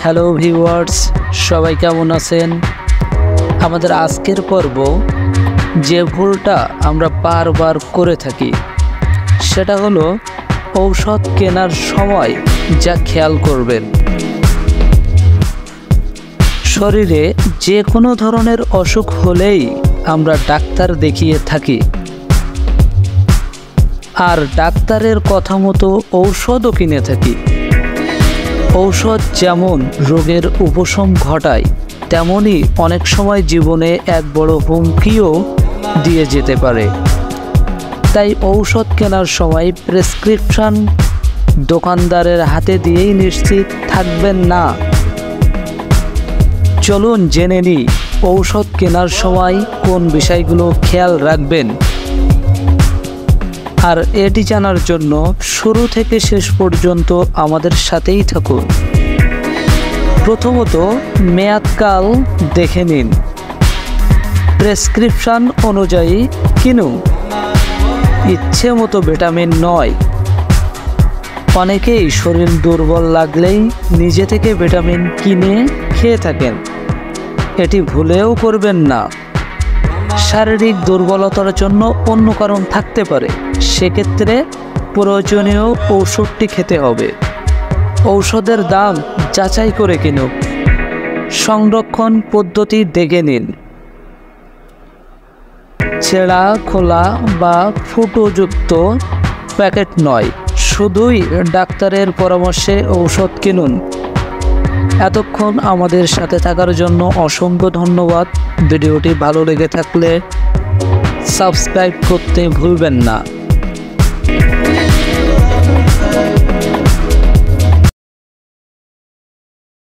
Hello viewers, সবাই কেমন আছেন? আমাদের আজকের পর্ব যে ভুলটা আমরা বারবার করে থাকি সেটা হলো ঔষধ কেনার সময় যা খেয়াল করবেন। শরীরে যে কোনো ধরনের অসুখ হলেই আমরা ডাক্তার দেখিয়ে থাকি, আর ডাক্তারের কথা মতো ঔষধও কিনে থাকি। ঔষধ যেমন রোগের উপশম ঘটায়, তেমনই অনেক সময় জীবনে এক বড় হুমকিও দিয়ে যেতে পারে। তাই ঔষধ কেনার সময় প্রেসক্রিপশন দোকানদারের হাতে দিয়েই নিশ্চিত থাকবেন না। চলুন জেনে নিই ঔষধ কেনার সময় কোন বিষয়গুলো খেয়াল রাখবেন। আর এটি জানার জন্য শুরু থেকে শেষ পর্যন্ত আমাদের সাথেই থাকুন। প্রথমত, মেয়াদকাল দেখে নিন। প্রেসক্রিপশন অনুযায়ী কিনুন, ইচ্ছে মতো ভিটামিন নয়। অনেকেই শরীর দুর্বল লাগলেই নিজে থেকে ভিটামিন কিনে খেয়ে থাকেন, এটি ভুলেও করবেন না। শারীরিক দুর্বলতার জন্য অন্য কারণ থাকতে পারে, সেক্ষেত্রে প্রয়োজনীয় ঔষধটি খেতে হবে। ঔষধের দাম যাচাই করে কিনুন। সংরক্ষণ পদ্ধতি দেখে নিন। ছেঁড়া, খোলা বা ফুটোযুক্ত প্যাকেট নয়, শুধুই ডাক্তারের পরামর্শে ঔষধ কিনুন। এতক্ষণ আমাদের সাথে থাকার জন্য অসংখ্য ধন্যবাদ। ভিডিওটি ভালো লেগে থাকলে সাবস্ক্রাইব করতে ভুলবেন না।